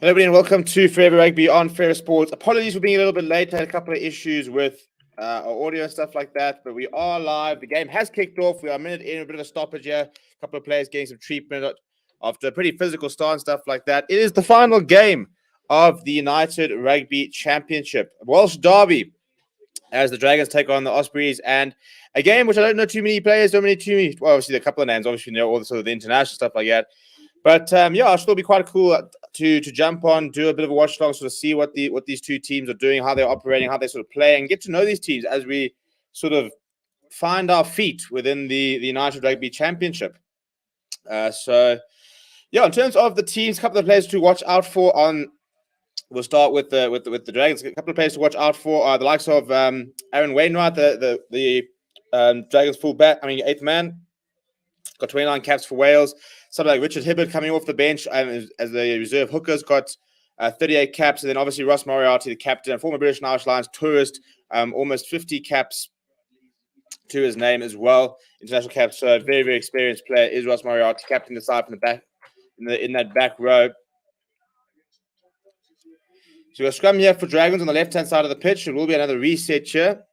Hello, everybody, and welcome to Forever Rugby on Forever Sports. Apologies for being a little bit late. I had a couple of issues with our audio and stuff like that, but we are live. The game has kicked off. We are a minute in, a bit of a stoppage here. A couple of players getting some treatment after a pretty physical start and stuff like that. It is the final game of the United Rugby Championship. Welsh Derby, as the Dragons take on the Ospreys, and a game which I don't know too many players, well, obviously a couple of names, obviously, all the sort of the international stuff like that. But I should be quite cool to jump on, do a bit of a watch along, sort of see what these two teams are doing, how they're operating, how they sort of play, and get to know these teams as we sort of find our feet within the United Rugby Championship. In terms of the teams, a couple of players to watch out for on. We'll start with the Dragons. A couple of players to watch out for are the likes of Aaron Wainwright, the Dragons fullback. Eighth man. Got 29 caps for Wales. Somebody like Richard Hibbert coming off the bench as the reserve hookers, got 38 caps. And then obviously Ross Moriarty, the captain, former British and Irish Lions tourist, almost 50 caps to his name as well. International caps. So a very, very experienced player is Ross Moriarty, captain the side from the back in that back row. So we've got scrum here for Dragons on the left-hand side of the pitch. It will be another reset here.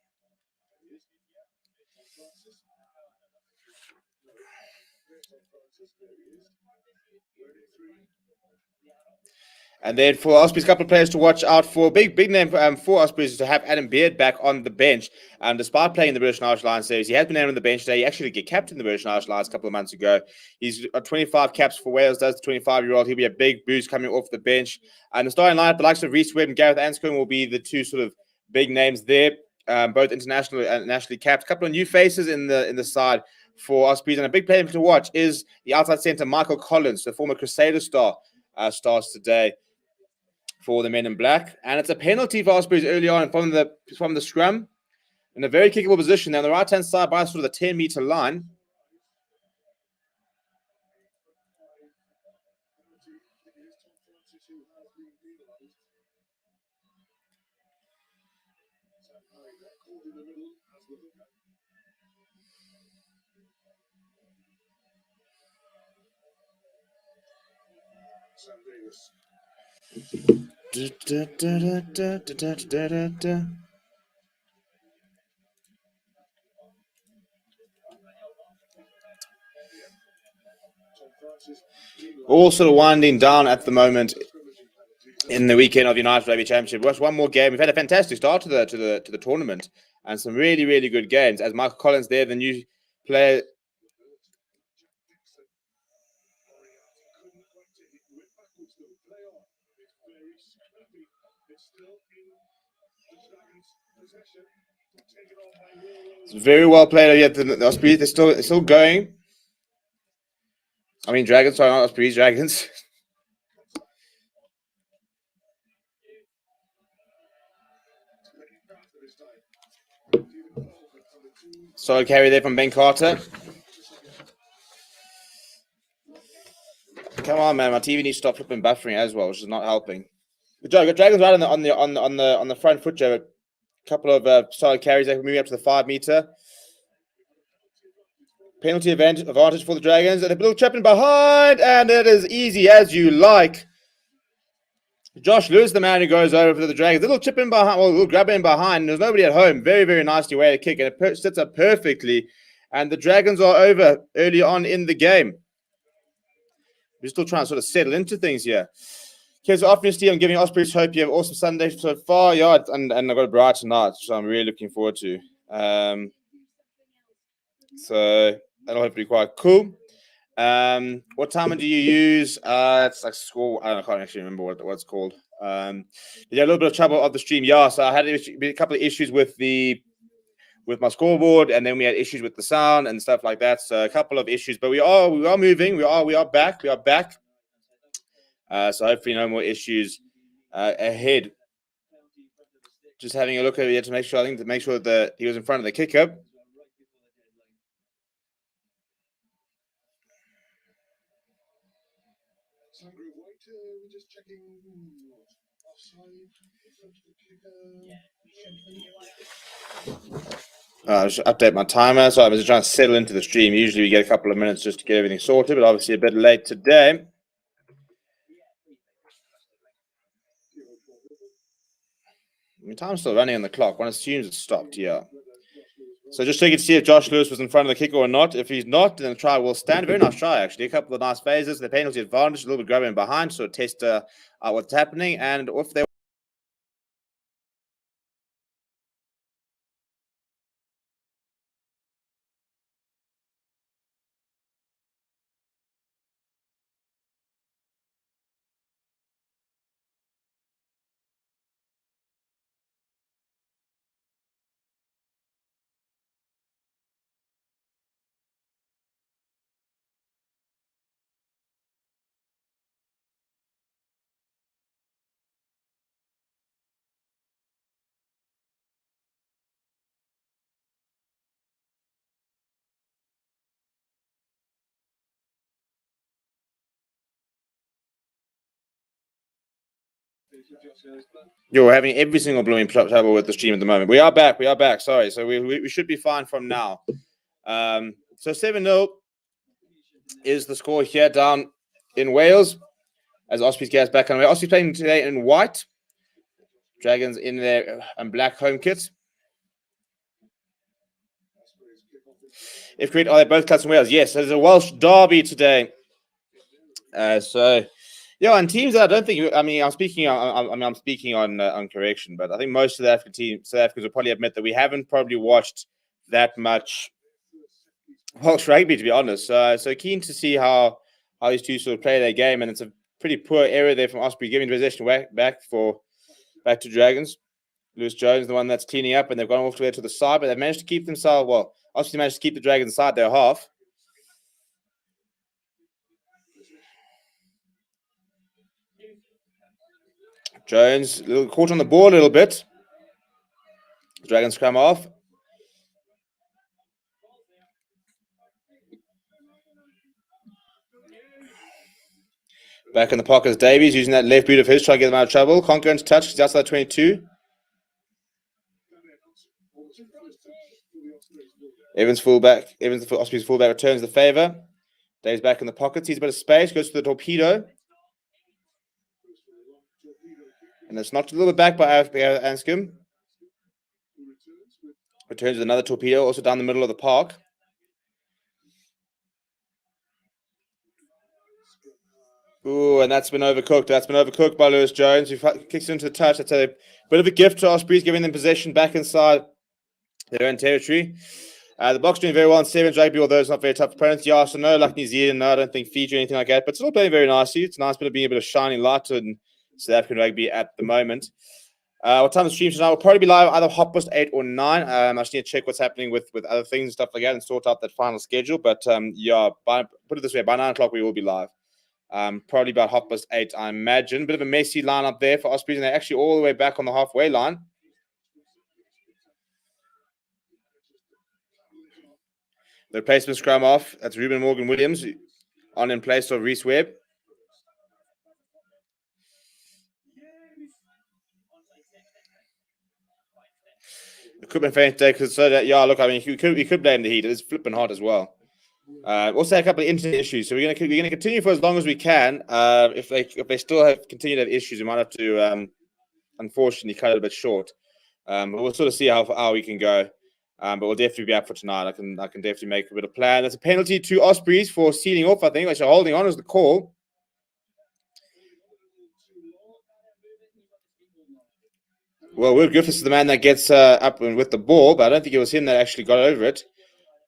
And then for Ospreys, a couple of players to watch out for. Big name for Ospreys is to have Adam Beard back on the bench. Despite playing in the British and Irish Lions series, he has been named on the bench today. He actually did get captain the British and Irish Lions a couple of months ago. He's got 25 caps for Wales, does the 25-year-old. He'll be a big boost coming off the bench. And the starting lineup, the likes of Reece Webb and Gareth Anscombe will be the two sort of big names there, both internationally and nationally capped. A couple of new faces in the side for Ospreys. And a big player to watch is the outside centre, Michael Collins, the former Crusader star, starts today for the men in black. And it's a penalty for Ospreys early on from the scrum in a very kickable position. Now on the right-hand side by sort of the 10-meter line. All sort of winding down at the moment in the weekend of the United Rugby Championship. Watch one more game. We've had a fantastic start to the tournament and some really, really good games. As Michael Collins there, the new player. It's very well played. Yeah, the Ospreys, they're still going. Dragons, sorry, not Ospreys, Dragons. Solid carry there from Ben Carter. Come on, man! My TV needs to stop flipping buffering as well, which is not helping. Good job. Got Dragons right on the front foot, Joe. A couple of solid carries. They can move up to the 5-meter. Penalty advantage for the Dragons, and a little chip in behind, and it is easy as you like. Josh Lewis, the man who goes over for the Dragons. A little chip in behind, well, a little grab in behind. There's nobody at home. Very, very nicely way to kick, and it sits up perfectly. And the Dragons are over early on in the game. We're still trying to sort of settle into things here. Okay, so obviously I'm giving Ospreys hope. You have an awesome Sunday so far, yeah, and I've got a bright tonight, so I'm really looking forward to. So that'll hopefully be quite cool. What timer do you use? It's like school. I can't actually remember what it's called. Yeah, a little bit of trouble on the stream. Yeah, so I had a couple of issues with my scoreboard, and then we had issues with the sound and stuff like that. So a couple of issues, but we are moving. We are back. So hopefully no more issues ahead. Just having a look at it to make sure that he was in front of the kicker. I should update my timer. So I was trying to settle into the stream. Usually we get a couple of minutes just to get everything sorted, but obviously a bit late today. mean, time's still running on the clock. One assumes it's stopped, yeah. So just checking to see if Josh Lewis was in front of the kicker or not. If he's not, then the try will stand. Very nice try, actually. A couple of nice phases. The penalty advantage, a little bit grabbing behind, so test what's happening. And if they You're having every single blooming trouble with the stream at the moment. We are back. We are back. Sorry. So we should be fine from now. So 7-0 is the score here down in Wales as Ospreys gets back on the way. Ospreys playing today in white. Dragons in their black home kits. If correct, are they both cuts in Wales? Yes, there's a Welsh derby today. Yeah, and teams that I don't think. I mean, I'm speaking on correction, but I think most of the South Africans will probably admit that we haven't probably watched that much Welsh rugby, to be honest. So keen to see how these two sort of play their game, and it's a pretty poor error there from Osprey giving possession back to Dragons. Lewis Jones, the one that's cleaning up, and they've gone off to the side, but they've managed to keep themselves. Well, Osprey managed to keep the Dragons inside their half. Jones caught on the ball a little bit. The Dragons come off. Back in the pocket is Davies using that left boot of his, trying to get them out of trouble. Can't go into touch. He's outside 22. Evans Osprey's fullback returns the favour. Davies back in the pocket. Sees a bit of space. Goes to the torpedo. And it's knocked a little bit back by Anscombe. Returns with another torpedo, also down the middle of the park. Ooh, and that's been overcooked. That's been overcooked by Lewis Jones, who kicks into the touch. That's a bit of a gift to Ospreys, giving them possession back inside their own territory. The Boks doing very well in sevens rugby, although it's not very tough opponents. Yeah, so no like New Zealand, no, I don't think Fiji or anything like that, but still playing very nicely. It's nice being a bit of shining light in South African rugby at the moment. What time the stream tonight? We'll probably be live either 8:30 or 9. I just need to check what's happening with other things and stuff like that and sort out that final schedule. But yeah, put it this way, by 9 o'clock we will be live. Probably about 8:30, I imagine. Bit of a messy lineup there for Ospreys, and they're actually all the way back on the halfway line. The replacement scrum off. That's Ruben Morgan-Williams on in place of Reece Webb. It could have been faint today because yeah, look, I mean, we could blame the heat. It's flipping hot as well. Also, a couple of internet issues, so we're gonna continue for as long as we can. If they still continue to have issues, we might have to unfortunately cut it a bit short. But we'll sort of see how we can go. But we'll definitely be up for tonight. I can definitely make a bit of plan. There's a penalty to Ospreys for sealing off. I think actually holding on is the call. Well, Will Griffiths is the man that gets up with the ball, but I don't think it was him that actually got over it.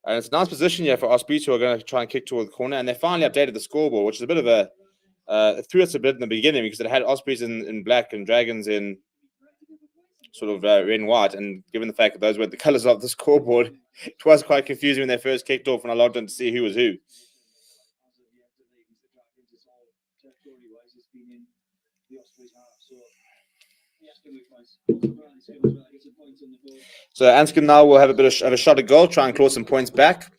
And it's a nice position here for Ospreys, who are going to try and kick toward the corner. And they finally updated the scoreboard, which is a bit of it threw us a bit in the beginning because it had Ospreys in black and Dragons in sort of red and white. And given the fact that those were the colours of the scoreboard, it was quite confusing when they first kicked off when I logged in to see who was who. So Anscombe now will have a bit of a shot at goal, try and claw some points back.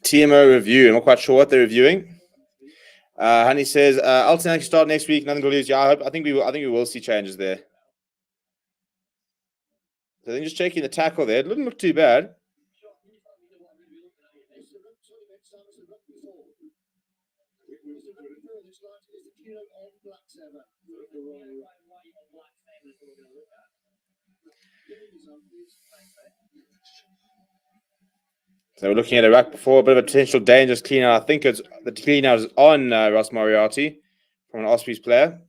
TMO review. I'm not quite sure what they're reviewing. Honey says, "I'll start next week. Nothing to lose." Yeah, I think we will see changes there. So then just checking the tackle there. It didn't look too bad. So we're looking at a rack before, a bit of a potential dangerous clean out. I think it's the clean out is on Ross Moriarty from an Ospreys player.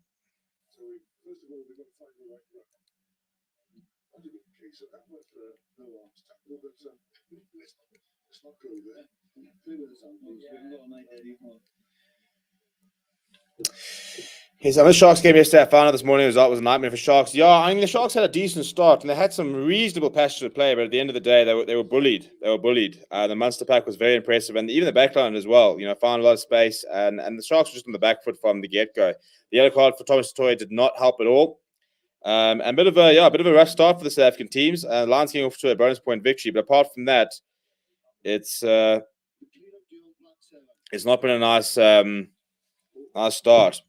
Yes, on the Sharks game yesterday, I found out this morning the result was a nightmare for Sharks. Yeah, I mean, the Sharks had a decent start and they had some reasonable passages to play, but at the end of the day, they were bullied. They were bullied. The Munster pack was very impressive, and even the backline as well. Found a lot of space, and the Sharks were just on the back foot from the get-go. The yellow card for Thomas Toy did not help at all. And a bit of a rough start for the South African teams. Lions getting off to a bonus point victory, but apart from that, it's not been a nice start.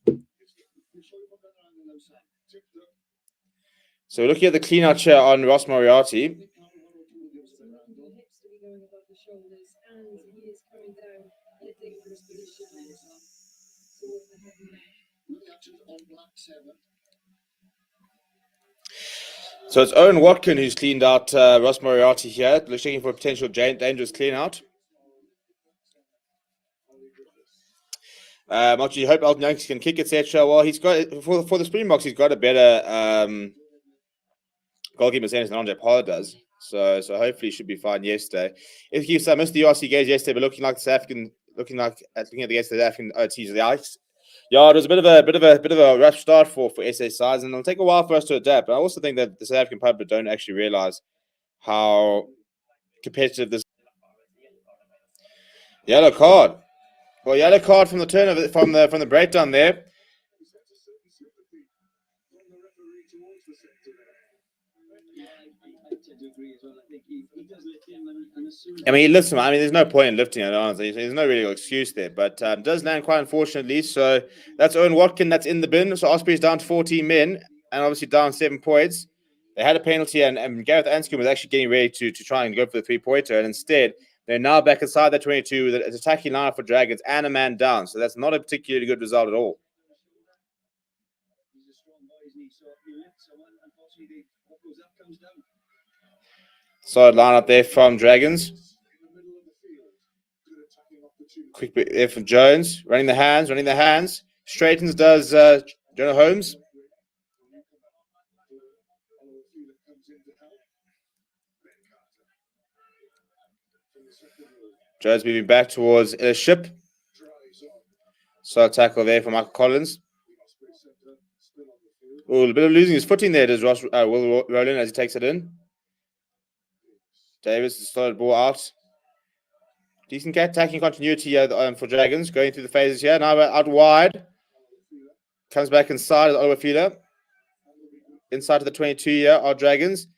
So we're looking at the clean-out chair on Ross Moriarty. So it's Owen Watkin who's cleaned out Ross Moriarty here, looking for a potential dangerous clean-out. Actually, hope Elton Youngster can kick, etc. Well, he's got for the Springboks, he's got a better goalkeeper percentage than Andre Pollard does. So hopefully he should be fine yesterday. If you missed the URC games yesterday, but looking at the South African OTs, the Ice. Yeah, it was a bit of a rough start for SA sides, and it'll take a while for us to adapt. But I also think that the South African public don't actually realize how competitive this yellow card. Well, yellow card from the turnover from the breakdown there. I mean, listen. I mean, there's no point in lifting it, honestly. There's no real excuse there, but does land quite unfortunately. So that's Owen Watkin. That's in the bin. So Ospreys down to 14 men, and obviously down 7 points. They had a penalty, and Gareth Anscombe was actually getting ready to try and go for the 3-pointer, and instead they're now back inside that 22 with an attacking line for Dragons and a man down. So that's not a particularly good result at all. Solid line up there from Dragons. Quick bit there from Jones. Running the hands. Straightens does Jonah Holmes. Jones moving back towards a ship. Solid tackle there from Michael Collins. Oh, a bit of losing his footing there does Will Rowland as he takes it in. Davis started ball out. Decent attacking continuity for Dragons going through the phases here. Now out wide. Comes back inside as Oliver Fiedler. Inside to the 22 here are Dragons.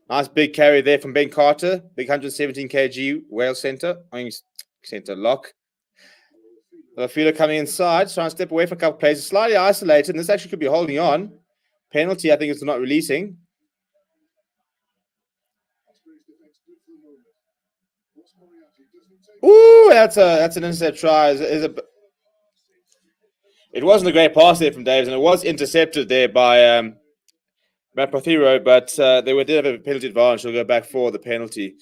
Nice big carry there from Ben Carter. Big 117 kg Wales centre. Centre lock. Oliver Fiedler coming inside. Trying to step away from a couple of plays. Slightly isolated. And this actually could be holding on. Penalty, I think it's not releasing. Ooh, that's an intercept try. It wasn't a great pass there from Davis, and it was intercepted there by Matt Prothero, but they did have a penalty advantage. They'll go back for the penalty.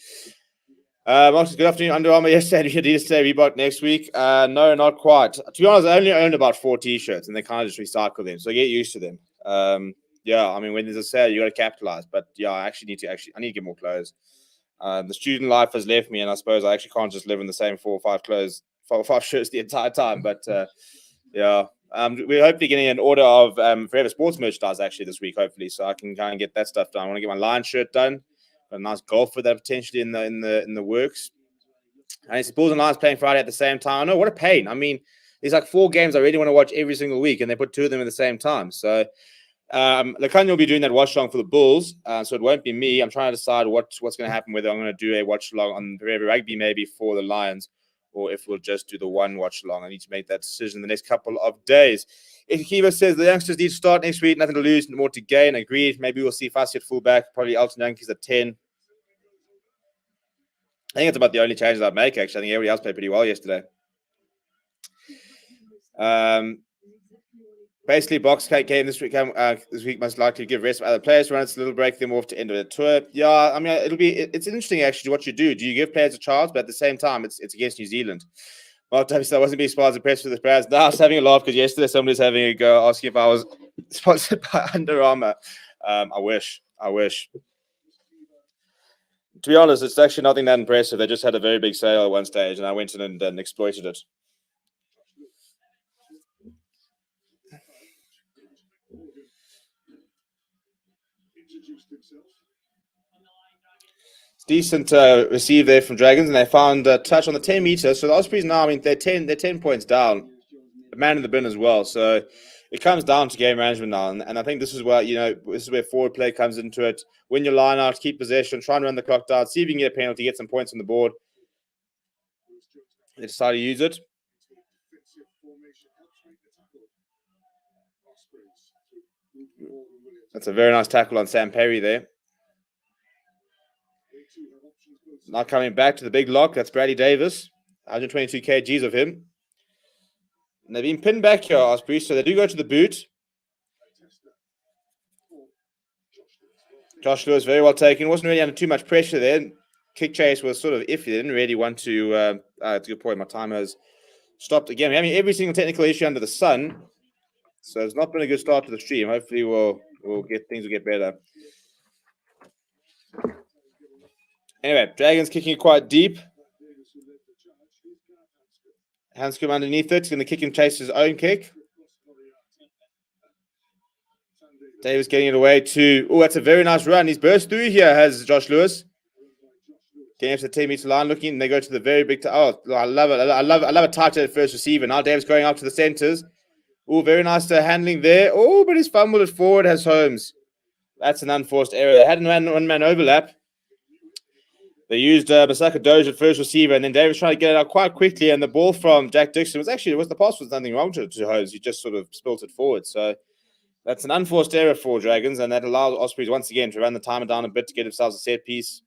Good afternoon, Under Armour. Yesterday, Adidas today, Reebok next week. No, not quite. To be honest, I only owned about 4 T-shirts, and they kind of just recycle them, so get used to them. Yeah, I mean, when there's a sale, you got to capitalize. But yeah, I need to get more clothes. The student life has left me, and I suppose I actually can't just live in the same 4 or 5 shirts the entire time. But yeah, we're hopefully getting an order of Forever Sports merchandise actually this week, hopefully, so I can kind of get that stuff done. I want to get my Lion shirt done. Got a nice golf with that potentially in the works. And it's Bulls and Lions playing Friday at the same time. I know, what a pain. I mean, there's like 4 games I really want to watch every single week, and they put 2 of them at the same time. So Lekanya will be doing that watch-along for the Bulls, so it won't be me. I'm trying to decide what's going to happen, whether I'm going to do a watch-along on Forever Rugby maybe for the Lions, or if we'll just do the one watch-along. I need to make that decision in the next couple of days. If Kiva says the youngsters need to start next week, nothing to lose, more to gain, agreed. Maybe we'll see Fassi at fullback, probably Elton Yankees at 10. I think it's about the only changes I'd make, actually. I think everybody else played pretty well yesterday. Basically, box game this week most likely give rest of other players, run its little break them off to end of the tour. Yeah, I mean, it's interesting actually what you do. Do you give players a chance, but at the same time, it's against New Zealand. Well, I wasn't being sponsored impressed with the players. Now I was having a laugh because yesterday somebody was having a go asking if I was sponsored by Under Armour. I wish. To be honest, it's actually nothing that impressive. They just had a very big sale at one stage, and I went in and exploited it. Decent receive there from Dragons, and they found a touch on the 10 meters. So the Ospreys now, I mean, they're 10 points down, a man in the bin as well. So it comes down to game management now, and I think this is where forward play comes into it. Win your line out, keep possession, try and run the clock down, see if you can get a penalty, get some points on the board. They decide to use it. That's a very nice tackle on Sam Perry there. Now coming back to the big lock, that's Brady Davis. 122 kgs of him. And they've been pinned back here, Ospreys, so they do go to the boot. Josh Lewis, very well taken. Wasn't really under too much pressure there. Kick chase was sort of iffy. They didn't really want to... that's a good point. My timer has stopped again. We're having every single technical issue under the sun. So it's not been a good start to the stream. Hopefully things will get better. Anyway, Dragons kicking it quite deep. Hanscom underneath it. Going to kick and chase his own kick. Davis getting it away to... Oh, that's a very nice run. He's burst through here, has Josh Lewis. Getting up to the 10-meter line, looking, and they go to the very big... I love it. I love a tight at first receiver. Now Davis going up to the centers. Oh, very nice handling there. Oh, but he's fumbled it forward, has Holmes. That's an unforced error. They had one-man overlap. They used Masaka Doge at first receiver, and then Davis trying to get it out quite quickly, and the ball from Jack Dixon the pass was nothing wrong to Holmes. He just sort of spilt it forward. So that's an unforced error for Dragons, and that allows Ospreys once again to run the timer down a bit to get themselves a set piece.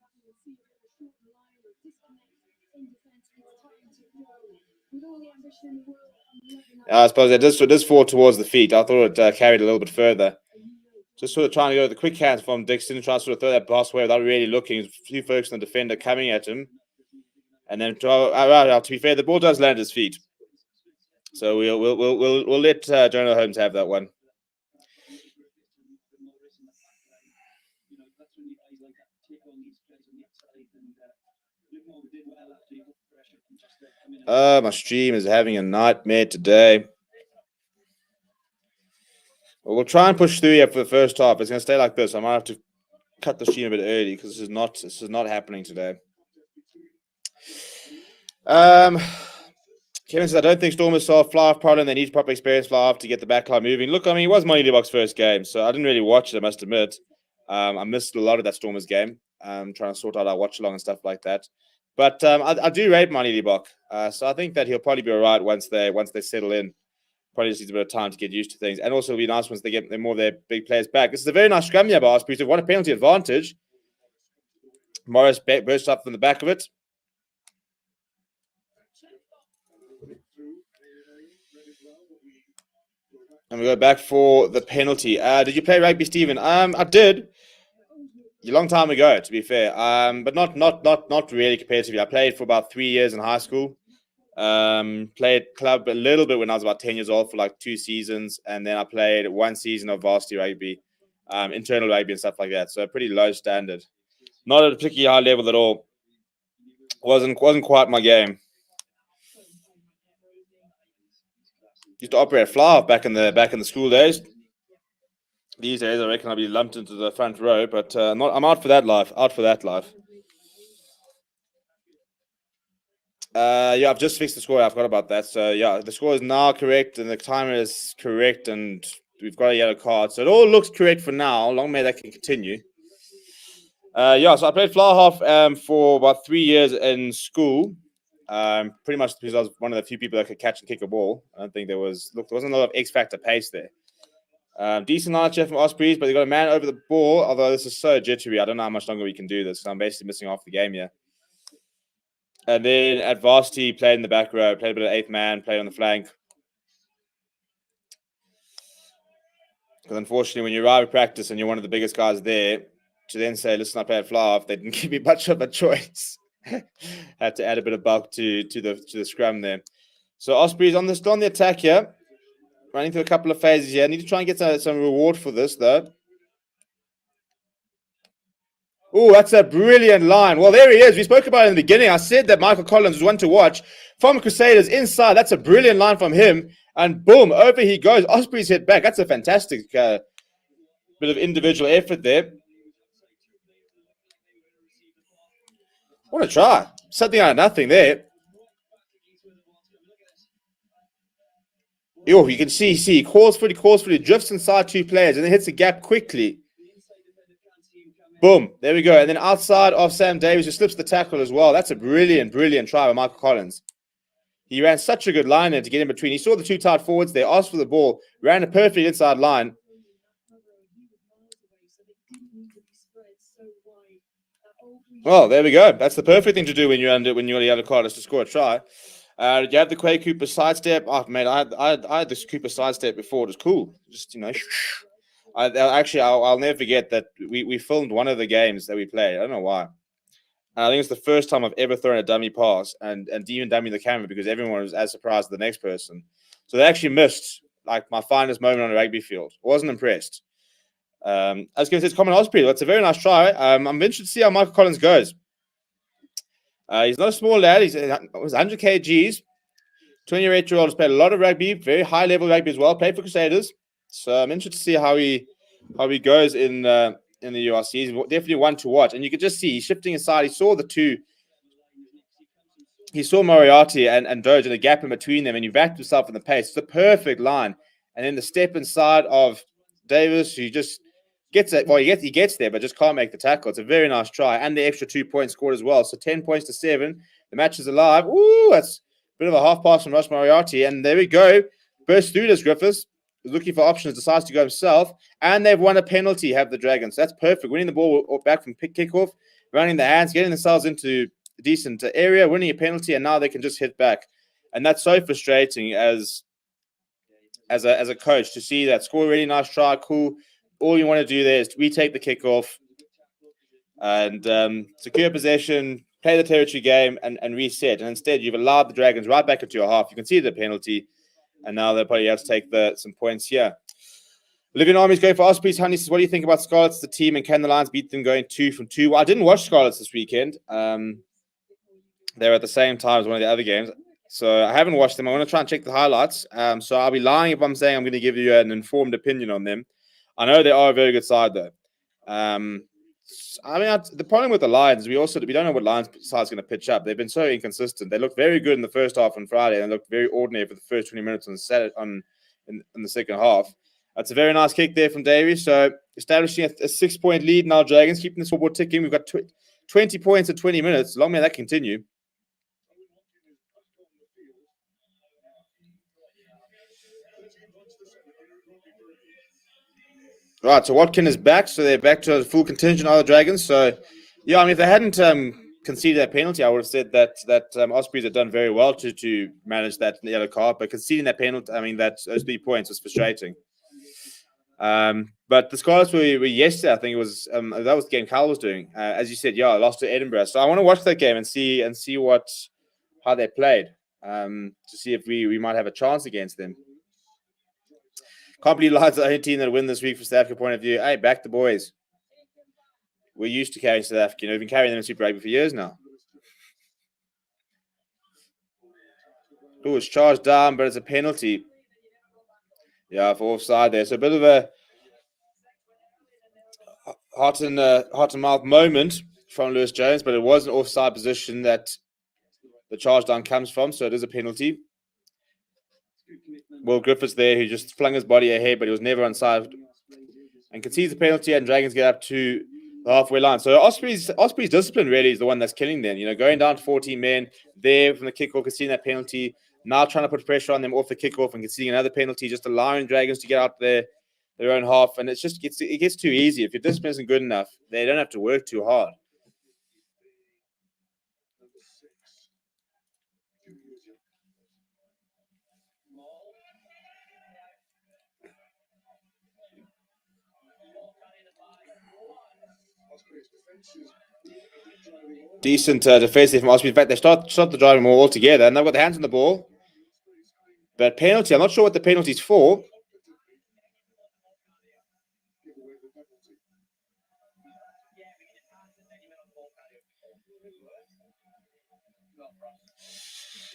I suppose it does fall towards the feet. I thought it carried a little bit further. Just sort of trying to go with the quick hands from Dixon and trying to sort of throw that pass away without really looking. There's a few folks on the defender coming at him. And then, to be fair, the ball does land at his feet. So we'll let Jonah Holmes have that one. My stream is having a nightmare today. Well, we'll try and push through here for the first half. It's going to stay like this. I might have to cut the stream a bit early because this is not happening today. Kevin says, I don't think Stormers saw a fly-off problem. They need proper experience fly-off to get the backline moving. Look, I mean, it was Money Leebock's first game, so I didn't really watch it, I must admit. I missed a lot of that Stormers game, trying to sort out our watch-along and stuff like that. But I do rate Money Leebock, so I think that he'll probably be all right once they settle in. Probably just needs a bit of time to get used to things. And also it'll be nice once they get more of their big players back. This is a very nice scrum here by Ospreys. They've won a penalty advantage. Morris bursts up from the back of it. And we go back for the penalty. Did you play rugby, Stephen? I did. A long time ago, to be fair. But not really competitively. I played for about 3 years in high school. Played club a little bit when I was about 10 years old for like 2 seasons, and then I played 1 season of varsity rugby, internal rugby and stuff like that. So pretty low standard, not at a particularly high level at all. Wasn't quite my game. Used to operate a fly-off back in the school days. These days, I reckon I'll be lumped into the front row, but I'm out for that life. Yeah, I've just fixed the score. I forgot about that. So yeah, the score is now correct, and the timer is correct, and we've got a yellow card. So it all looks correct for now. Long may that can continue. Yeah, so I played fly half for about 3 years in school. Pretty much because I was one of the few people that could catch and kick a ball. I don't think there wasn't a lot of X-factor pace there. Decent line check from Ospreys, but they got a man over the ball. Although this is so jittery, I don't know how much longer we can do this. I'm basically missing half the game here. And then at varsity, played in the back row, played a bit of 8th man, played on the flank. Because unfortunately, when you arrive at practice and you're one of the biggest guys there, to then say, listen, I played fly off, they didn't give me much of a choice. Had to add a bit of bulk to the scrum there. So Ospreys on the attack here, running through a couple of phases here. Need to try and get some reward for this though. Oh, that's a brilliant line. Well, there he is. We spoke about it in the beginning. I said that Michael Collins was one to watch. From Crusaders inside, that's a brilliant line from him. And boom, over he goes. Ospreys hit back. That's a fantastic bit of individual effort there. What a try. Something out of nothing there. Oh, you can see, he calls for it, drifts inside two players, and then hits a gap quickly. Boom, there we go. And then outside of Sam Davies, who slips the tackle as well. That's a brilliant try by Michael Collins. He ran such a good line in to get in between. He saw the two tight forwards there, asked for the ball, ran a perfect inside line. Well, there we go. That's the perfect thing to do when you're the other card is to score a try. You have the Quay Cooper sidestep. Oh, mate, I had this Cooper sidestep before. It was cool. Just, I'll never forget that we filmed one of the games that we played. I don't know why. I think it's the first time I've ever thrown a dummy pass and even dummy the camera because everyone was as surprised as the next person. So they actually missed like my finest moment on a rugby field. Wasn't impressed. I was going to say it's common Osprey. That's a very nice try. I'm interested to see how Michael Collins goes. He's not a small lad. He's 100 kgs. 28-year-old has played a lot of rugby, very high level rugby as well. Played for Crusaders, so I'm interested to see how he goes in the URC. He's definitely one to watch, and you could just see he's shifting aside. He saw the two. He saw Moriarty and Doge and a gap in between them, and he backed himself in the pace. It's a perfect line, and then the step inside of Davis, who just gets it. Well, he gets there, but just can't make the tackle. It's a very nice try, and the extra 2 points scored as well. So 10 points to 7. The match is alive. Ooh, that's bit of a half pass from Ross Moriarty, and there we go. Burst through this. Griffiths is looking for options, decides to go himself, and they've won a penalty. Have the Dragons. So that's perfect. Winning the ball back from kickoff, running the hands, getting themselves into a decent area, winning a penalty, and now they can just hit back. And that's so frustrating as a coach to see that score. Really nice try, cool. All you want to do there is retake the kickoff and secure possession, play the territory game, and reset. And instead, you've allowed the Dragons right back into your half. You can see the penalty, and now they'll probably have to take some points here. Olivia Army's going for Ospreys. Honey says, what do you think about Scarlets, the team, and can the Lions beat them going 2 from 2? Well, I didn't watch Scarlets this weekend. They're at the same time as one of the other games. So I haven't watched them. I want to try and check the highlights. So I'll be lying if I'm saying I'm going to give you an informed opinion on them. I know they are a very good side, though. The problem with the Lions, we don't know what Lions side's going to pitch up. They've been so inconsistent. They looked very good in the first half on Friday, and looked very ordinary for the first 20 minutes on Saturday in the second half. That's a very nice kick there from Davies. So establishing a 6-point lead now, Dragons keeping the scoreboard ticking. We've got 20 points in 20 minutes. Long may that continue. Right, so Watkin is back, so they're back to a full contingent of the Dragons. So, yeah, I mean, if they hadn't conceded that penalty, I would have said that Ospreys had done very well to manage that yellow card. But conceding that penalty, I mean, those 3 points was frustrating. But the Scarlets were yesterday. I think it was that was the game Carl was doing. As you said, I lost to Edinburgh, so I want to watch that game and see how they played to see if we might have a chance against them. Can't believe Lions are the only team that win this week from South Africa point of view. Hey, back the boys. We're used to carrying South Africa. We've been carrying them in Super Rugby for years now. Oh, it's charged down, but it's a penalty. Yeah, for offside there. So a bit of a heart and mouth moment from Lewis Jones, but it was an offside position that the charge down comes from, so it is a penalty. Will Griffiths there, who just flung his body ahead, but he was never onside, and concedes the penalty, and Dragons get up to the halfway line. So Ospreys discipline really is the one that's killing them. Going down to 14 men there from the kickoff, conceding that penalty, now trying to put pressure on them off the kickoff and conceding another penalty, just allowing Dragons to get out their own half, and it gets too easy. If your discipline isn't good enough, they don't have to work too hard. Decent defensive from Ospreys. In fact, they stop the driving more altogether, and they've got their hands on the ball. But penalty, I'm not sure what the penalty's for.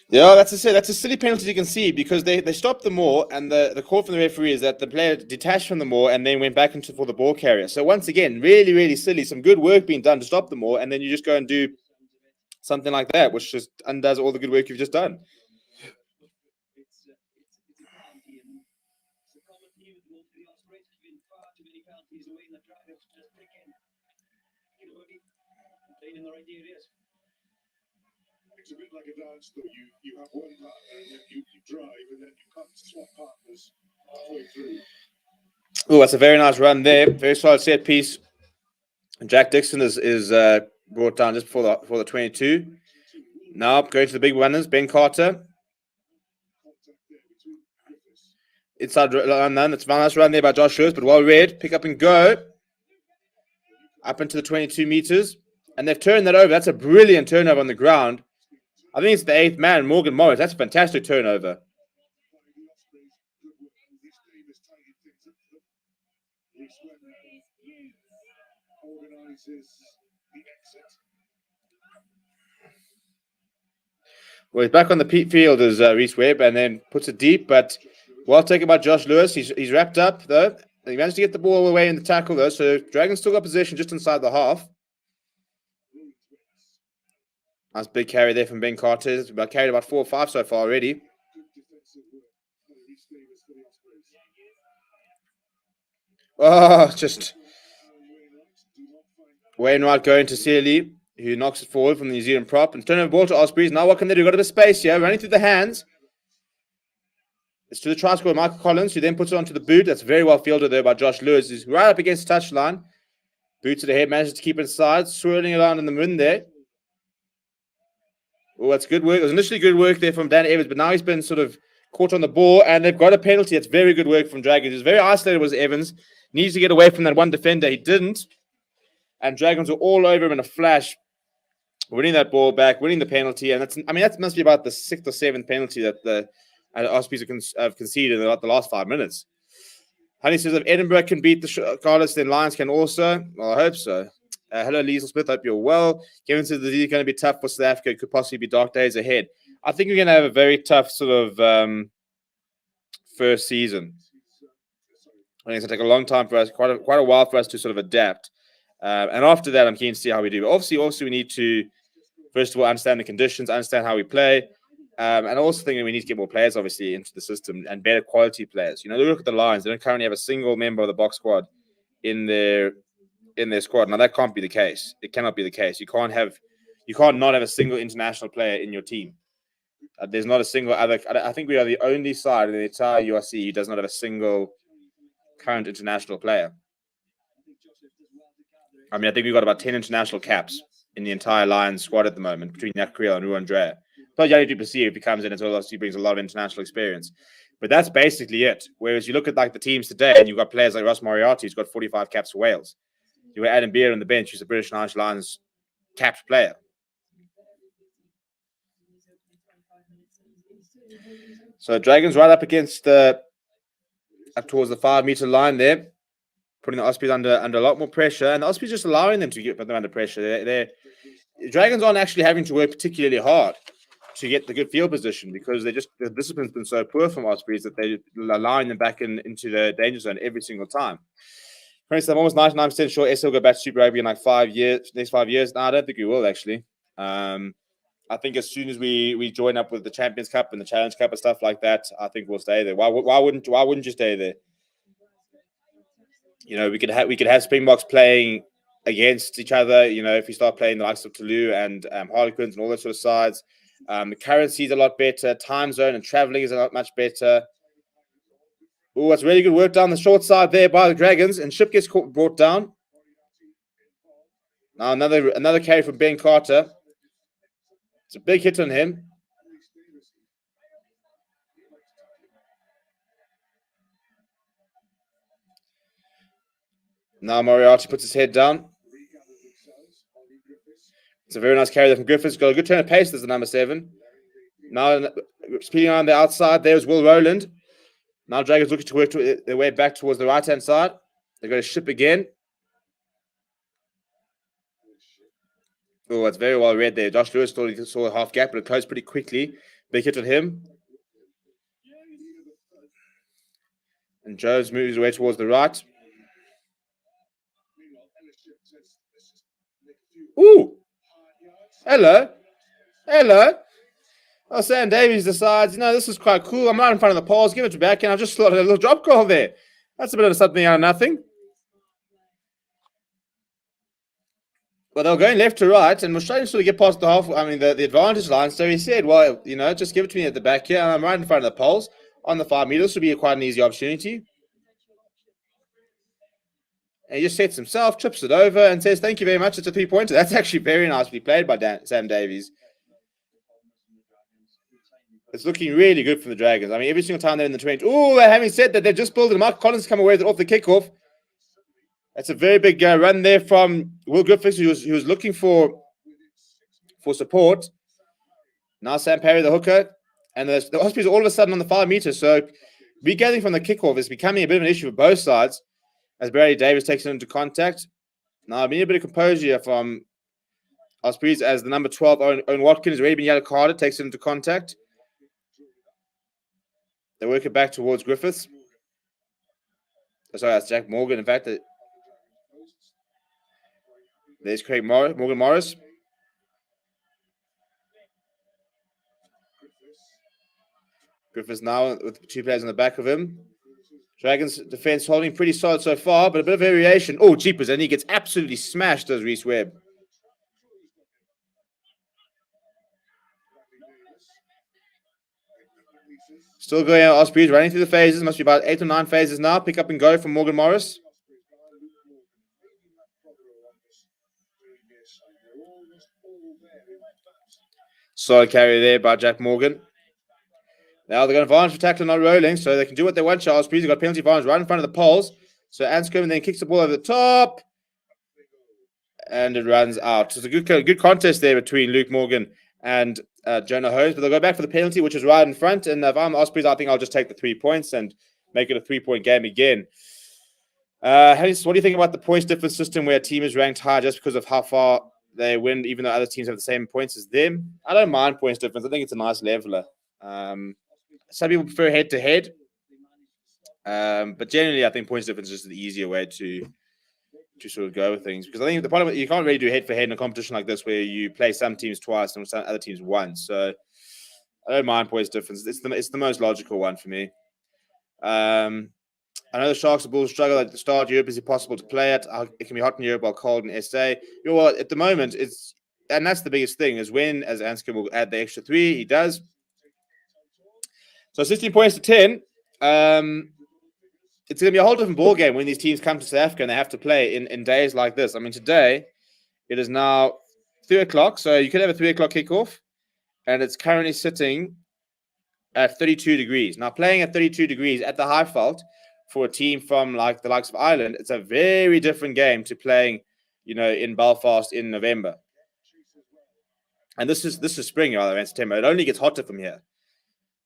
Yeah, that's a silly penalty you can see because they stopped the more, and the call from the referee is that the player detached from the more and then went back into for the ball carrier. So once again, really, really silly. Some good work being done to stop the more, and then you just go and do something like that, which just undoes all the good work you've just done. It's a bit like a dance, though. You have one partner and then you drive and then you can't swap partners halfway through. Oh, that's a very nice run there. Very solid set piece. Jack Dixon is brought down just before the 22. Now going to the big runners, Ben Carter. Inside none. It's a nice run there by Josh Lewis, but well read. Pick up and go. Up into the 22 meters. And they've turned that over. That's a brilliant turnover on the ground. I think it's the 8th man, Morgan Morris. That's a fantastic turnover. Well, he's back on the field as Reese Webb, and then puts it deep, but well taken by Josh Lewis. He's wrapped up, though. He managed to get the ball away in the tackle, though, so Dragons still got possession just inside the half. Nice big carry there from Ben Carter. He's carried about 4 or 5 so far already. Oh, just Wainwright going to Sealy, who knocks it forward from the New Zealand prop, and turn over ball to Ospreys. Now what can they do? Got a bit of space here, running through the hands. It's to the try scorer, Michael Collins, who then puts it onto the boot. That's very well fielded there by Josh Lewis. He's right up against the touchline. Boots to the head, manages to keep it inside, swirling around in the wind there. Oh, that's good work. It was initially good work there from Dan Evans, but now he's been sort of caught on the ball, and they've got a penalty. That's very good work from Dragons. He was very isolated, was Evans. Needs to get away from that one defender. He didn't. And Dragons were all over him in a flash, winning that ball back, winning the penalty. And that must be about the 6th or 7th penalty that the Ospreys have conceded in the last 5 minutes. Honey says if Edinburgh can beat the Scarlets, then Lions can also. Well, I hope so. Hello, Liesl Smith. Hope you're well. Kevin says the league is going to be tough for South Africa. It could possibly be dark days ahead. I think we're going to have a very tough sort of first season. I think it's going to take a long time for us, quite a while for us to sort of adapt. And after that, I'm keen to see how we do. But obviously, also we need to, first of all, understand the conditions, understand how we play. And I also think that we need to get more players, obviously, into the system and better quality players. You know, look at the Lions. They don't currently have a single member of the box squad in their squad. Now, that can't be the case. It cannot be the case. You can't not have a single international player in your team. There's not a single other. I think we are the only side in the entire URC who does not have a single current international player. I mean, I think we've got about 10 international caps in the entire Lions squad at the moment between Jack Creel and Ruan Drea. But Yanni Duplessis, if he comes in as well, he brings a lot of international experience. But that's basically it. Whereas you look at like the teams today, and you've got players like Ross Moriarty, who's got 45 caps for Wales. You've got Adam Beer on the bench, who's a British Irish Lions capped player. So Dragons right up against up towards the 5-meter line there, putting the Ospreys under a lot more pressure, and the Ospreys just allowing them to put them under pressure. The Dragons aren't actually having to work particularly hard to get the good field position because the discipline's been so poor from Ospreys that they're allowing them back into the danger zone every single time. For instance, I'm almost 99% sure SA will go back to Super Rugby in like 5 years, next 5 years. No, I don't think we will actually. I think as soon as we join up with the Champions Cup and the Challenge Cup and stuff like that, I think we'll stay there. Why wouldn't you stay there? You know, we could have Springboks playing against each other. You know, if we start playing the likes of Toulouse and Harlequins and all those sort of sides, the currency is a lot better. Time zone and traveling is a lot much better. Oh, that's really good work down the short side there by the Dragons, and Ship gets brought down. Now another carry from Ben Carter. It's a big hit on him. Now Moriarty puts his head down. It's a very nice carry there from Griffiths. Got a good turn of pace as the number 7. Now, speeding on the outside, there's Will Rowland. Now, Dragons looking to work their way back towards the right-hand side. They're going to ship again. Oh, it's very well read there. Josh Lewis thought he saw a half gap, but it closed pretty quickly. Big hit on him. And Jones moves away towards the right. Ooh! Hello. Oh, Sam Davies decides, this is quite cool. I'm right in front of the poles. Give it back, and I've just slotted a little drop goal there. That's a bit of something out of nothing. Well, they were going left to right, and we're trying to sort of get past the half. The advantage line. So he said, "Well, just give it to me at the back here. And I'm right in front of the poles on the 5 meters. This would be quite an easy opportunity." And he just sets himself, trips it over, and says, "Thank you very much. It's a 3-pointer." That's actually very nicely played by Sam Davies. It's looking really good for the Dragons. Every single time they're in the 20. Oh, having said that, they've just pulled it. Mark Collins come away with it off the kickoff. That's a very big run there from Will Griffiths, who was looking for support. Now Sam Parry, the hooker, and the Ospreys are all of a sudden on the 5 meters. So regathering from the kickoff is becoming a bit of an issue for both sides as Barry Davis takes it into contact. Now, we need a bit of composure from Ospreys as the number 12, Owen Watkins, has already been yellow carded, takes it into contact. They work it back towards Griffiths. Sorry, that's Jack Morgan. In fact, there's Morgan Morris. Griffiths now with 2 players on the back of him. Dragons defense holding pretty solid so far, but a bit of variation. Oh, jeepers, and he gets absolutely smashed, does Reece Webb. Still going out, Ospreys, running through the phases. Must be about 8 or 9 phases now. Pick up and go from Morgan Morris. Solid carry there by Jack Morgan. Now they're going to advantage for tackling, not rolling, so they can do what they want. Charles Ospreys have got penalty advantage right in front of the poles. So Anscombe then kicks the ball over the top. And it runs out. So it's a good contest there between Luke Morgan and Jonah Holmes. But they'll go back for the penalty, which is right in front. And if I'm Ospreys, I think I'll just take the 3 points and make it a 3-point game again. What do you think about the points difference system where a team is ranked high just because of how far they win, even though other teams have the same points as them? I don't mind points difference. I think it's a nice leveler. Some people prefer head-to-head. But generally, I think points difference is just the easier way to sort of go with things. Because I think the problem, you can't really do head-for-head in a competition like this where you play some teams twice and some other teams once. So I don't mind points difference. It's the most logical one for me. I know the Sharks and Bulls struggle at the start. Europe is impossible to play at. It can be hot in Europe while cold in SA. Well, at the moment, and that's the biggest thing, is when, as Anscombe will add the extra 3, he does. So 16 points to 10. It's going to be a whole different ball game when these teams come to South Africa and they have to play in days like this. Today, it is now 3 o'clock, so you could have a 3 o'clock kickoff, and it's currently sitting at 32 degrees. Now, playing at 32 degrees at the high fault for a team from like the likes of Ireland, it's a very different game to playing, in Belfast in November. And this is spring, rather, in September. It only gets hotter from here.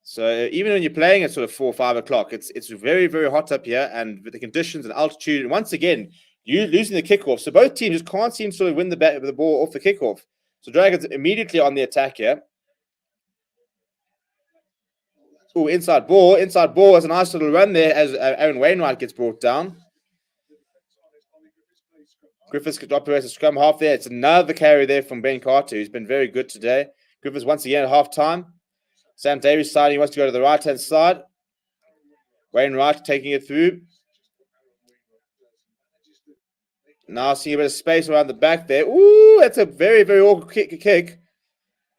So even when you're playing at sort of 4 or 5 o'clock, it's very, very hot up here, and with the conditions and altitude, and once again, you losing the kickoff. So both teams just can't seem to sort of win the ball off the kickoff. So Dragons immediately on the attack here. Oh, inside ball is a nice little run there as Aaron Wainwright gets brought down. Griffiths operates a scrum half there. It's another carry there from Ben Carter, who's been very good today. Griffiths once again at half time. Sam Davies side, he wants to go to the right-hand side. Wainwright taking it through. Now seeing a bit of space around the back there. Ooh, that's a very, very awkward kick.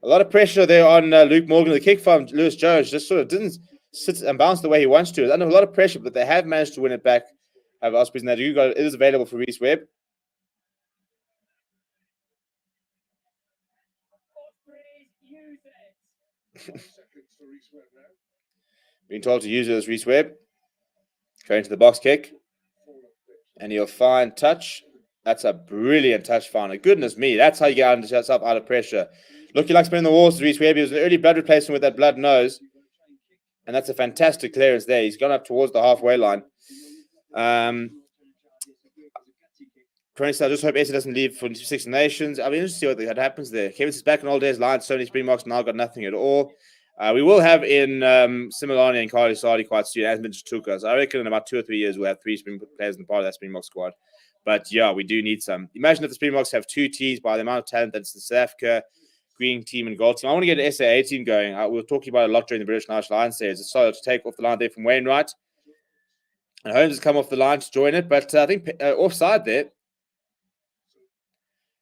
A lot of pressure there on Luke Morgan. The kick from Lewis Jones just sort of didn't sit and bounce the way he wants to. It's under a lot of pressure, but they have managed to win it back. Have Ospreys, and it is available for Reece Webb. Being told to use it as Reece Webb. Going to the box kick. And he'll find touch. That's a brilliant touch finder. Goodness me, that's how you get yourself out of pressure. Looking like spinning the walls to Reece Webby. It was an early blood replacement with that blood nose. And that's a fantastic clearance there. He's gone up towards the halfway line. I just hope SA doesn't leave for Six Nations. I mean, interesting to see what happens there. Kevin is back in old days line. So many Springboks now got nothing at all. We will have in Similani and Carly Sardi quite soon, as mentioned Tuka. So I reckon in about 2 or 3 years we'll have 3 Springbok players in the part of that Springbok squad. But yeah, we do need some. Imagine if the Springboks have 2 Ts by the amount of talent that's the South Africa green team and gold team. I want to get an SAA team going. We were talking about a lot during the British National Line series. It's solid to take off the line there from Wainwright. And Holmes has come off the line to join it, but I think offside there.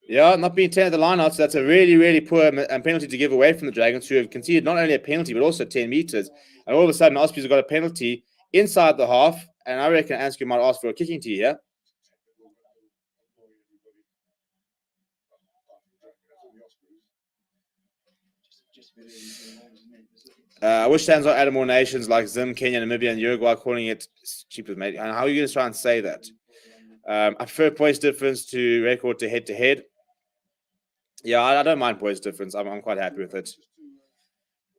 Yeah, not being 10 at the line out, so that's a really, really poor penalty to give away from the Dragons, who have conceded not only a penalty, but also 10 metres. And all of a sudden, Ospreys have got a penalty inside the half, and I reckon Anscombe might ask for a kicking tee here. I wish stands on added more nations like Zim, Kenya, Namibia, and Uruguay calling it cheapest, mate. And how are you going to try and say that? I prefer points difference to record to head. Yeah, I don't mind points difference. I'm quite happy with it.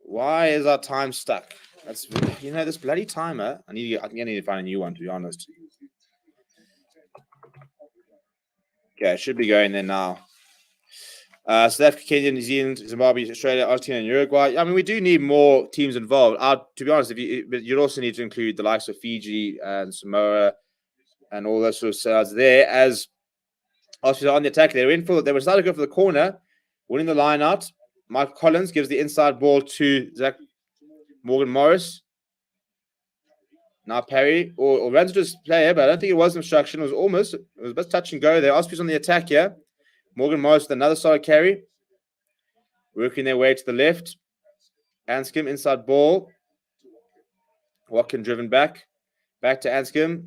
Why is our time stuck? That's this bloody timer. I need to find a new one, to be honest. Okay, it should be going there now. South Africa, Kenya, New Zealand, Zimbabwe, Australia, Argentina, and Uruguay. I mean, we do need more teams involved. To be honest, you'd also need to include the likes of Fiji and Samoa and all those sort of sides there. As Australia on the attack, they were starting to go for the corner, winning the line out. Mike Collins gives the inside ball to Zach Morgan Morris. Now Perry or runs into his player, but I don't think it was obstruction. It was a bit touch and go there. Ospreys on the attack here. Morgan Morris with another solid carry. Working their way to the left. Anscombe inside ball. Watkin driven back. Back to Anscombe.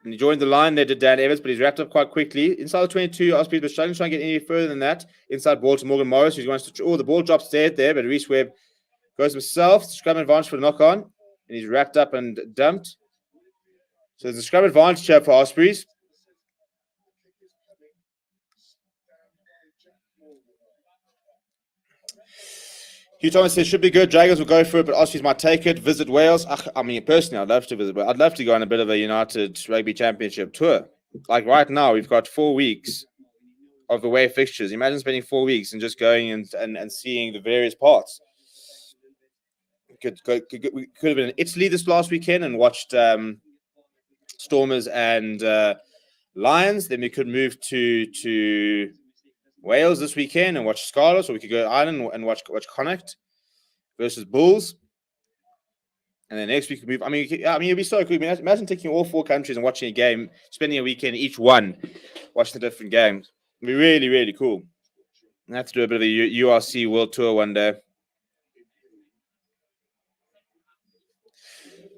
And he joined the line there to Dan Evans, but he's wrapped up quite quickly. Inside the 22, Ospreys were struggling to try and get any further than that. Inside ball to Morgan Morris, who wants to... the ball drops dead there, but Reece Webb goes himself. Scrum advantage for the knock-on. And he's wrapped up and dumped. So there's a scrum advantage here for Ospreys. Hugh Thomas says, should be good. Dragons will go for it, but Ospreys might take it. Visit Wales. I mean, personally, I'd love to visit, but I'd love to go on a bit of a United Rugby Championship tour. Like right now, we've got 4 weeks of away fixtures. Imagine spending 4 weeks and just going and seeing the various parts. We could have been in Italy this last weekend and watched Stormers and Lions. Then we could move to Wales this weekend and watch Scarlets, or we could go to Ireland and watch Connacht versus Bulls. And then next week we move. I mean, it'd be so cool. Imagine taking all 4 countries and watching a game, spending a weekend each one, watching the different games. It'd be really, really cool. I have to do a bit of a URC World Tour one day.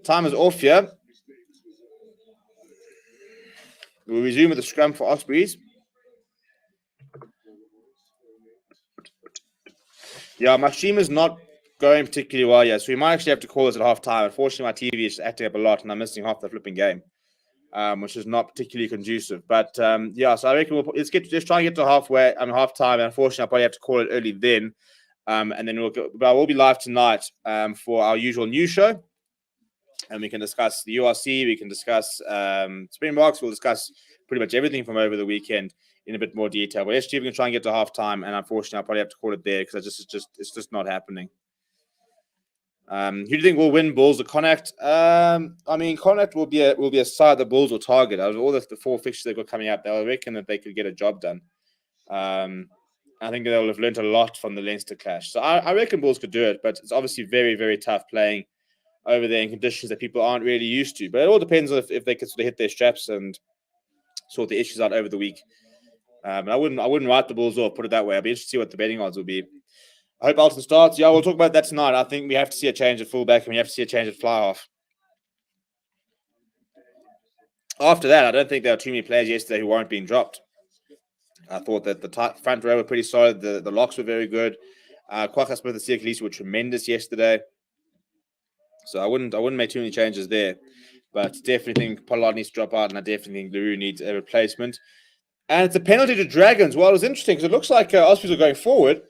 Time is off here. We'll resume with the scrum for Ospreys. Yeah, my stream is not going particularly well yet, so we might actually have to call this at half time. Unfortunately, my TV is acting up a lot, and I'm missing half the flipping game, which is not particularly conducive. But yeah, so I reckon let's try and get to halfway. Half time. Unfortunately, I'll probably have to call it early then, and then we'll be live tonight for our usual news show, and we can discuss the URC. We can discuss Springboks. We'll discuss pretty much everything from over the weekend in a bit more detail. But SG, we can try and get to halftime, and unfortunately, I'll probably have to call it there because it's just not happening. Who do you think will win, Bulls or Connacht? I mean, Connacht will be a side the Bulls will target. Out of all the 4 fixtures they've got coming up, they'll reckon that they could get a job done. I think they'll have learned a lot from the Leinster clash. So I reckon Bulls could do it, but it's obviously very, very tough playing over there in conditions that people aren't really used to. But it all depends on if they can sort of hit their straps and sort the issues out over the week. I wouldn't write the Bulls off, put it that way. I'll be interested to see what the betting odds will be. I hope Alton starts. Yeah, we'll talk about that tonight. I think we have to see a change at fullback and we have to see a change at fly half. After that, I don't think there were too many players yesterday who weren't being dropped. I thought that the front row were pretty solid. The locks were very good. Kwagga Smith and Sia Khaleesi were tremendous yesterday. So I wouldn't make too many changes there. But definitely think Pollard needs to drop out, and I definitely think LaRue needs a replacement. And it's a penalty to Dragons. Well, it was interesting because it looks like Ospreys are going forward.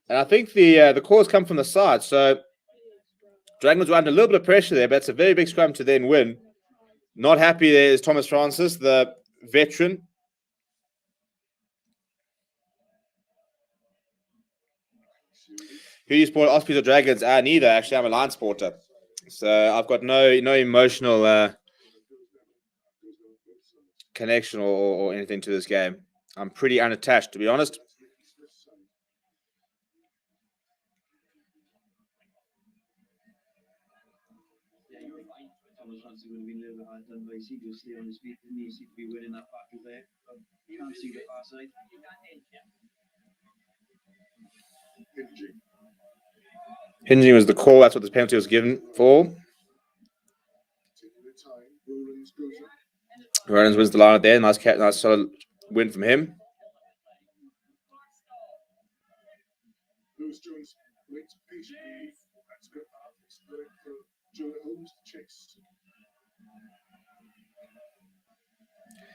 And I think the calls come from the side. So Dragons were under a little bit of pressure there, but it's a very big scrum to then win. Not happy there is Thomas Francis, the veteran. Who do you support, Ospreys or Dragons? Neither. Actually, I'm a Lions supporter. So I've got no emotional connection or anything to this game. I'm pretty unattached, to be honest. Hinging was the call. That's what this penalty was given for. Rollins wins the line there. Nice solid win from him.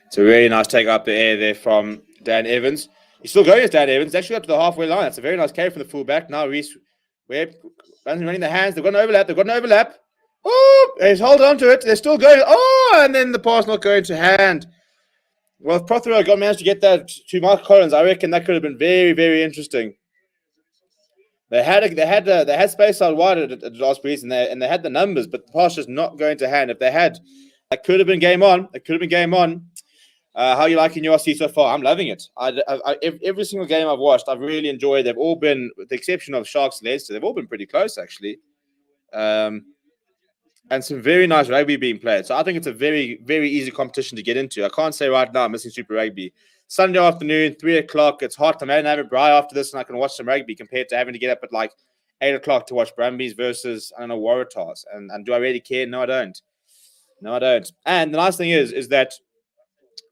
It's a really nice take up the air there from Dan Evans. He's still going as Dan Evans. He's actually up to the halfway line. That's a very nice carry from the fullback. Now Reese Webb running the hands. They've got an overlap. Oh, he's holding on to it. They're still going. Oh, and then the pass not going to hand. Well, if Prothero managed to get that to Mark Collins, I reckon that could have been very, very interesting. They had space out wide at Ospreys, and they had the numbers, but the pass just not going to hand. If they had, that could have been game on. How are you liking URC so far? I'm loving it. Every single game I've watched, I've really enjoyed. They've all been, with the exception of Sharks and Leicester, they've all been pretty close, actually. And some very nice rugby being played. So I think it's a very, very easy competition to get into. I can't say right now I'm missing Super Rugby. Sunday afternoon, 3 o'clock. It's hot. I'm going to have a braai after this, and I can watch some rugby compared to having to get up at like 8 o'clock to watch Brumbies versus, I don't know, Waratahs. And do I really care? No, I don't. And the nice thing is that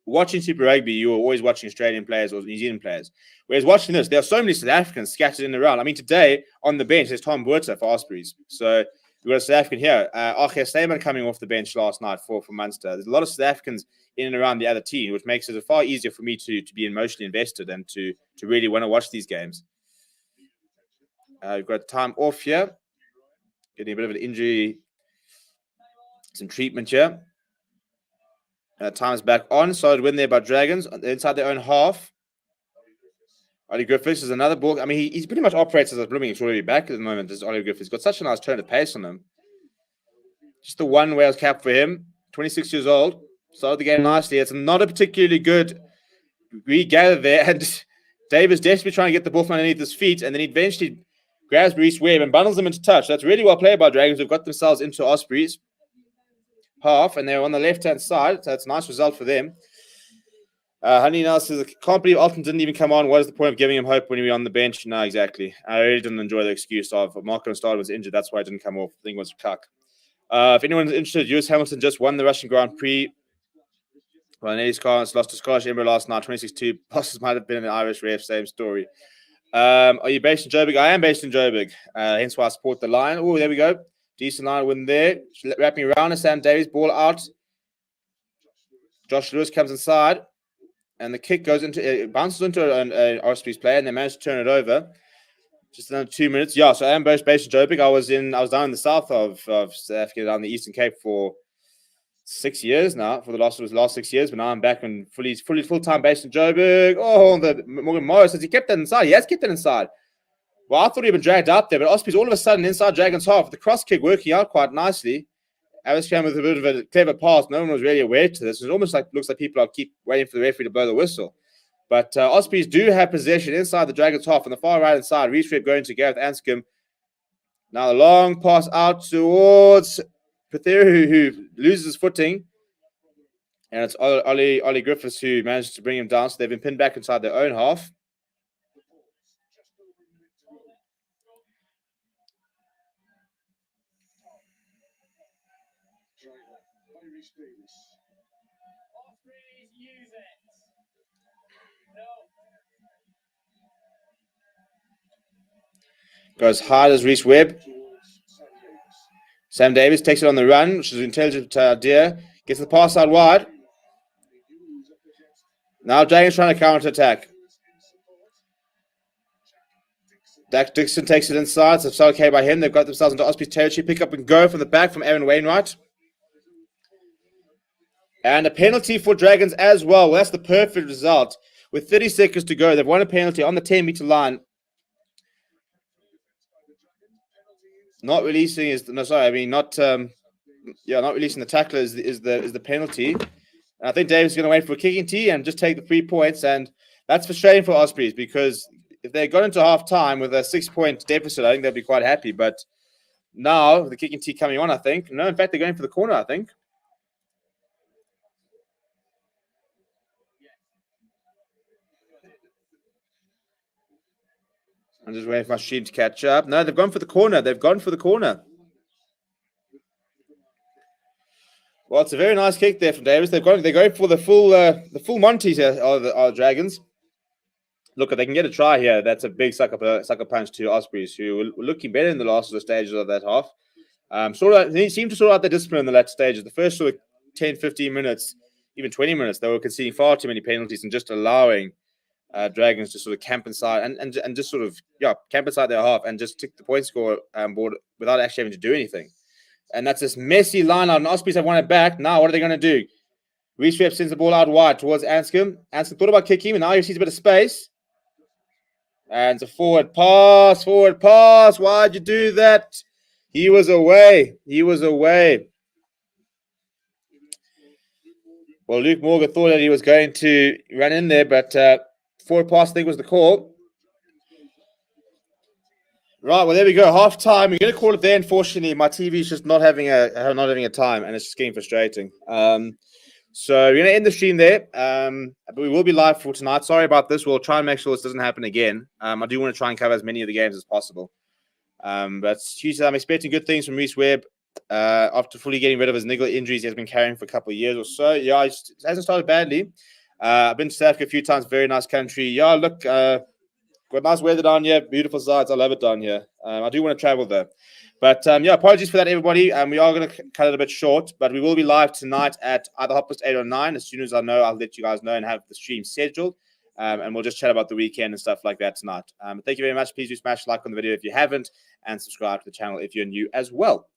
watching Super Rugby, you're always watching Australian players or New Zealand players. Whereas watching this, there are so many South Africans scattered in the round. I mean, today on the bench, there's Tom Buerta for Ospreys. So we've got a South African here. Archer Seymour coming off the bench last night for Munster. There's a lot of South Africans in and around the other team, which makes it far easier for me to be emotionally invested and to really want to watch these games. We've got time off here. Getting a bit of an injury, some treatment here. Time's back on. Solid win there by Dragons inside their own half. Ollie Griffiths is another ball. I mean, he's pretty much operates as a blooming extraordinary back at the moment. This Ollie Griffiths. He's got such a nice turn of pace on him. Just the one Wales cap for him. 26 years old. Started the game nicely. It's not a particularly good regather there. And Davis desperately trying to get the ball from underneath his feet. And then he eventually grabs Reese Webb and bundles him into touch. That's really well played by Dragons, who've got themselves into Ospreys half, and they're on the left-hand side, so it's a nice result for them. Honey now says, I can't believe Alton didn't even come on. What is the point of giving him hope when he was on the bench? No, exactly. I really didn't enjoy the excuse of Marco Starr was injured. That's why I didn't come off. The thing was cuck. If anyone's interested, Lewis Hamilton just won the Russian Grand Prix. Well, Nelly Scarlett lost to Scottish Ember last night, 26-2. Bosses might have been an Irish ref, same story. Are you based in Joburg? I am based in Joburg, hence why I support the Lion. Oh, there we go. Decent line win there. Wrapping around Sam Davies, ball out. Josh Lewis comes inside, and the kick goes into it, bounces into an Ospreys player, and they managed to turn it over. Just another 2 minutes. Yeah, so I am based in Joburg. I was down in the south of South Africa, down the Eastern Cape for 6 years now. For the last 6 years, but now I'm back and full-time based in Joburg. Oh, the Morgan Morris says he kept that inside. He has kept that inside. Well, I thought he'd been dragged out there, but Ospreys all of a sudden inside Dragons half, the cross kick working out quite nicely. Alice came with a bit of a clever pass. No one was really aware to this. It almost looks like people keep waiting for the referee to blow the whistle. But Ospreys do have possession inside the Dragons half on the far right hand side. Reese Webb going to Gareth Anscombe. Now the long pass out towards Petheru, who loses his footing. And it's Ollie Griffiths who managed to bring him down. So they've been pinned back inside their own half. Goes hard as Reese Webb. Sam Davis takes it on the run, which is an intelligent idea. Gets the pass out wide. Now Dragons trying to counter-attack. Dak Dixon takes it inside, so it's okay by him. They've got themselves into Ospreys territory. Pick up and go from the back from Aaron Wainwright. And a penalty for Dragons as well. That's the perfect result. With 30 seconds to go, they've won a penalty on the 10-meter line. Not releasing not releasing the tackler is the penalty. And I think Davis is going to wait for a kicking tee and just take the 3 points. And that's frustrating for Ospreys because if they got into half time with a 6-point deficit, I think they'd be quite happy. But now the kicking tee coming on, I think. No, in fact, they're going for the corner, I think. I'm just waiting for my stream to catch up. No, they've gone for the corner. Well, it's a very nice kick there from Davis. They're going for the full Monty here, are the Dragons. Look, if they can get a try here, that's a big sucker punch to Ospreys, who were looking better in the last stages of that half. They seemed to sort out the discipline in the latter stages. The first sort of 10, 15 minutes, even 20 minutes, they were conceding far too many penalties and just allowing Dragons to sort of camp inside and just sort of camp inside their half and just tick the point score board without actually having to do anything. And that's this messy line out. And Ospreys have won it back. Now, what are they going to do? Reece Webb sends the ball out wide towards Anscombe. Anscombe thought about kicking him, and now he sees a bit of space. And it's a forward pass. Why'd you do that? He was away. Well, Luke Morgan thought that he was going to run in there, but forward pass, I think, was the call. Right, well, there we go. Half time. We're going to call it there. Unfortunately, my TV is just not having a time, and it's just getting frustrating. So we're going to end the stream there. But we will be live for tonight. Sorry about this. We'll try and make sure this doesn't happen again. I do want to try and cover as many of the games as possible. But Tuesday, I'm expecting good things from Reece Webb. After fully getting rid of his niggle injuries he has been carrying for a couple of years or so. Yeah, it hasn't started badly. I've been to South Africa a few times. Very nice country. Yeah, look, got nice weather down here. Beautiful sights. I love it down here. I do want to travel though. But apologies for that, everybody. We are going to cut it a bit short, but we will be live tonight at either 8:30 or 9. As soon as I know, I'll let you guys know and have the stream scheduled. And we'll just chat about the weekend and stuff like that tonight. Thank you very much. Please do smash like on the video if you haven't, and subscribe to the channel if you're new as well.